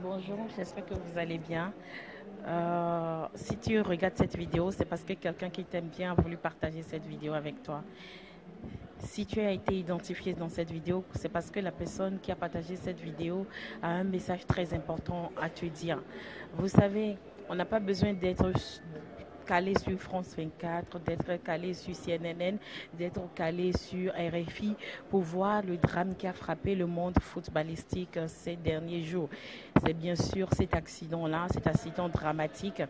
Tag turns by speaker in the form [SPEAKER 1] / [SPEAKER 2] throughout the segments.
[SPEAKER 1] Bonjour, j'espère que vous allez bien. Si tu regardes cette vidéo, c'est parce que quelqu'un qui t'aime bien a voulu partager cette vidéo avec toi. Si tu as été identifié dans cette vidéo, c'est parce que la personne qui a partagé cette vidéo a un message très important à te dire. Vous savez, on n'a pas besoin d'être calé sur France 24, d'être calé sur CNN, d'être calé sur RFI pour voir le drame qui a frappé le monde footballistique ces derniers jours. C'est bien sûr cet accident dramatique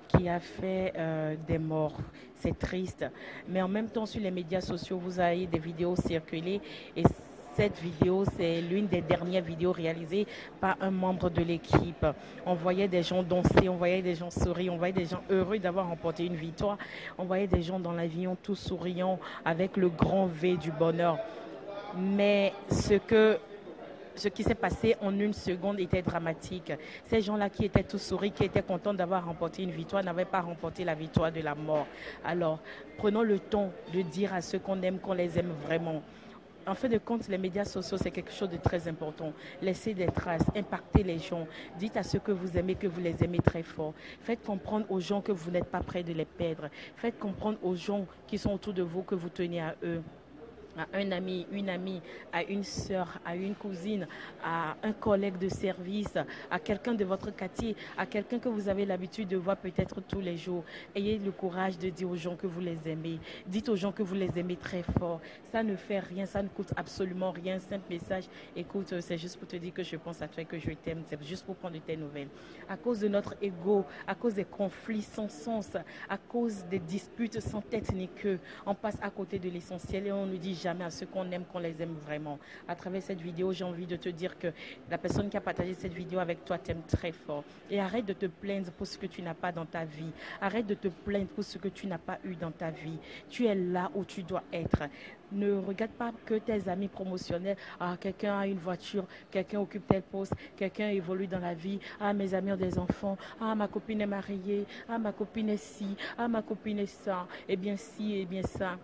[SPEAKER 1] qui a fait des morts. C'est triste. Mais en même temps, sur les médias sociaux, vous avez des vidéos circulées et cette vidéo, c'est l'une des dernières vidéos réalisées par un membre de l'équipe. On voyait des gens danser, on voyait des gens sourire, on voyait des gens heureux d'avoir remporté une victoire. On voyait des gens dans l'avion tous souriants avec le grand V du bonheur. Mais ce qui s'est passé en une seconde était dramatique. Ces gens-là qui étaient tous souris, qui étaient contents d'avoir remporté une victoire, n'avaient pas remporté la victoire de la mort. Alors, prenons le temps de dire à ceux qu'on aime qu'on les aime vraiment. En fin de compte, les médias sociaux, c'est quelque chose de très important. Laissez des traces, impactez les gens. Dites à ceux que vous aimez que vous les aimez très fort. Faites comprendre aux gens que vous n'êtes pas prêts de les perdre. Faites comprendre aux gens qui sont autour de vous que vous tenez à eux, à un ami, une amie, à une sœur, à une cousine, à un collègue de service, à quelqu'un de votre quartier, à quelqu'un que vous avez l'habitude de voir peut-être tous les jours. Ayez le courage de dire aux gens que vous les aimez. Dites aux gens que vous les aimez très fort. Ça ne fait rien, ça ne coûte absolument rien. Simple message. Écoute, c'est juste pour te dire que je pense à toi et que je t'aime. C'est juste pour prendre de tes nouvelles. À cause de notre ego, à cause des conflits sans sens, à cause des disputes sans tête ni queue, on passe à côté de l'essentiel et on ne dit jamais à ceux qu'on aime qu'on les aime vraiment. À travers cette vidéo, j'ai envie de te dire que la personne qui a partagé cette vidéo avec toi t'aime très fort. Et arrête de te plaindre pour ce que tu n'as pas dans ta vie. Arrête de te plaindre pour ce que tu n'as pas eu dans ta vie. Tu es là où tu dois être. Ne regarde pas que tes amis promotionnels. Ah, quelqu'un a une voiture, quelqu'un occupe tel poste, quelqu'un évolue dans la vie. Ah, mes amis ont des enfants. Ah, ma copine est mariée. Ah, ma copine est ci. Ah, ma copine est ça. Eh bien, ci, eh bien, ça.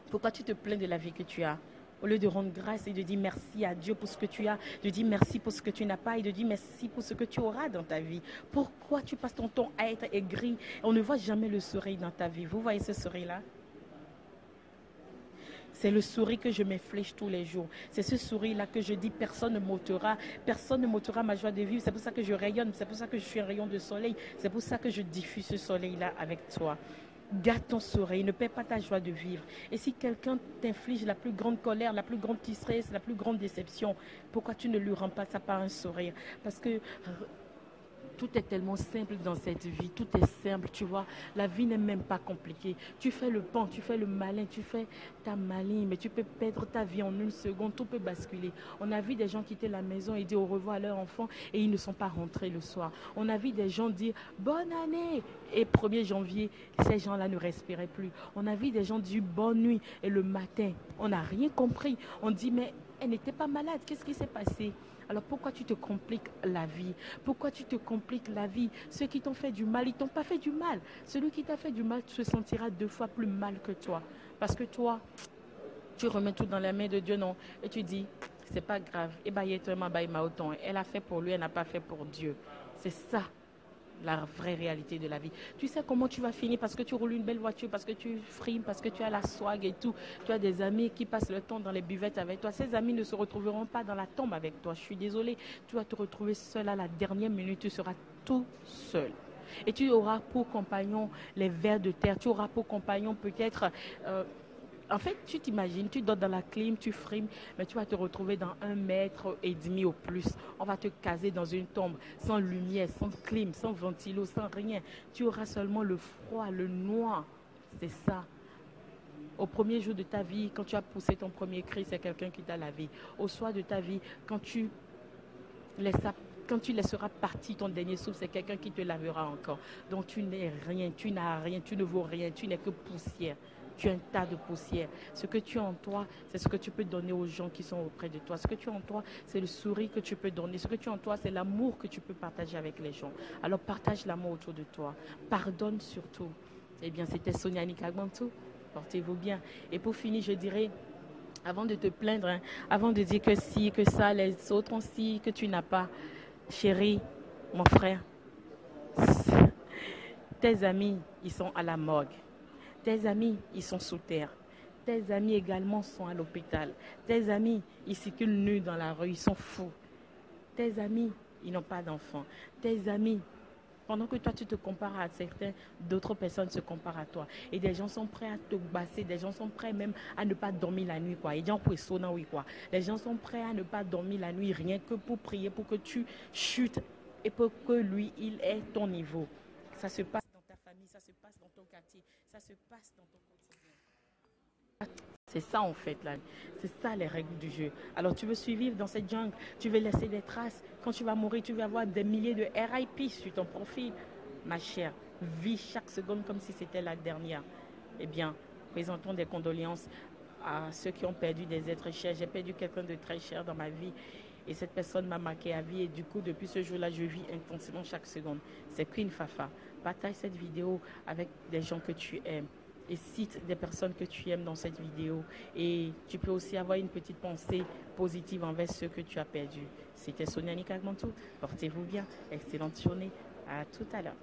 [SPEAKER 1] Pourquoi tu te plains de la vie que tu as? Au lieu de rendre grâce et de dire merci à Dieu pour ce que tu as, de dire merci pour ce que tu n'as pas et de dire merci pour ce que tu auras dans ta vie. Pourquoi tu passes ton temps à être aigri? On ne voit jamais le sourire dans ta vie. Vous voyez ce sourire-là? C'est le sourire que je m'inflige tous les jours. C'est ce sourire-là que je dis, personne ne m'ôtera ma joie de vivre. C'est pour ça que je rayonne, c'est pour ça que je suis un rayon de soleil, c'est pour ça que je diffuse ce soleil-là avec toi. Garde ton sourire, ne perds pas ta joie de vivre. Et si quelqu'un t'inflige la plus grande colère, la plus grande tristesse, la plus grande déception, pourquoi tu ne lui rends pas ça par un sourire? Parce que tout est tellement simple dans cette vie, tout est simple, tu vois. La vie n'est même pas compliquée. Tu fais le pan, tu fais le malin, tu fais ta maligne, mais tu peux perdre ta vie en une seconde, tout peut basculer. On a vu des gens quitter la maison et dire au revoir à leur enfant et ils ne sont pas rentrés le soir. On a vu des gens dire bonne année et 1er janvier, ces gens-là ne respiraient plus. On a vu des gens dire bonne nuit et le matin, on n'a rien compris. On dit mais elle n'était pas malade, qu'est-ce qui s'est passé? Alors pourquoi tu te compliques la vie? Pourquoi tu te compliques la vie? Ceux qui t'ont fait du mal, ils t'ont pas fait du mal. Celui qui t'a fait du mal se sentira 2 fois plus mal que toi. Parce que toi, tu remets tout dans les mains de Dieu, non? Et tu dis, c'est pas grave. Et bah, elle a fait pour lui, elle n'a pas fait pour Dieu. C'est ça la vraie réalité de la vie. Tu sais comment tu vas finir parce que tu roules une belle voiture, parce que tu frimes, parce que tu as la swag et tout. Tu as des amis qui passent le temps dans les buvettes avec toi. Ces amis ne se retrouveront pas dans la tombe avec toi. Je suis désolée. Tu vas te retrouver seul à la dernière minute. Tu seras tout seul. Et tu auras pour compagnon les vers de terre. Tu auras pour compagnon peut-être en fait, tu t'imagines, tu dors dans la clim, tu frimes, mais tu vas te retrouver dans 1,5 m au plus. On va te caser dans une tombe, sans lumière, sans clim, sans ventilo, sans rien. Tu auras seulement le froid, le noir. C'est ça. Au premier jour de ta vie, quand tu as poussé ton premier cri, c'est quelqu'un qui t'a lavé. Au soir de ta vie, laisses, quand tu laisseras partir ton dernier souffle, c'est quelqu'un qui te lavera encore. Donc tu n'es rien, tu n'as rien, tu ne vaux rien, tu n'es que poussière. Tu es un tas de poussière. Ce que tu as en toi, c'est ce que tu peux donner aux gens qui sont auprès de toi. Ce que tu as en toi, c'est le sourire que tu peux donner. Ce que tu as en toi, c'est l'amour que tu peux partager avec les gens. Alors partage l'amour autour de toi. Pardonne surtout. Eh bien, c'était Sonia Nikagbantou. Portez-vous bien. Et pour finir, je dirais, avant de te plaindre, hein, avant de dire que si, que ça, les autres ont si, que tu n'as pas, chérie, Mon frère, tes amis, ils sont à la morgue. Tes amis, ils sont sous terre. Tes amis également sont à l'hôpital. Tes amis, ils circulent nus dans la rue, ils sont fous. Tes amis, ils n'ont pas d'enfants. Tes amis, pendant que toi tu te compares à certains, d'autres personnes se comparent à toi. Et des gens sont prêts à te basser, des gens sont prêts même à ne pas dormir la nuit, quoi. Et gens pour sonner, oui, quoi. Les gens sont prêts à ne pas dormir la nuit, rien que pour prier, pour que tu chutes et pour que lui, il ait ton niveau. Ça se passe dans ta famille, ça se passe dans ton quartier, ça se passe dans ton quotidien. C'est ça en fait là. C'est ça les règles du jeu. Alors tu veux survivre dans cette jungle, tu veux laisser des traces. Quand tu vas mourir, tu vas avoir des milliers de RIP sur ton profil. Ma chère, vis chaque seconde comme si c'était la dernière. Eh bien, présentons des condoléances à ceux qui ont perdu des êtres chers. J'ai perdu quelqu'un de très cher dans ma vie. Et cette personne m'a marqué à vie. Et du coup, depuis ce jour-là, je vis intensément chaque seconde. C'est Queen Fafa. Partage cette vidéo avec des gens que tu aimes et cite des personnes que tu aimes dans cette vidéo. Et tu peux aussi avoir une petite pensée positive envers ceux que tu as perdus. C'était Sonia Nikagmantou. Portez-vous bien. Excellente journée. À tout à l'heure.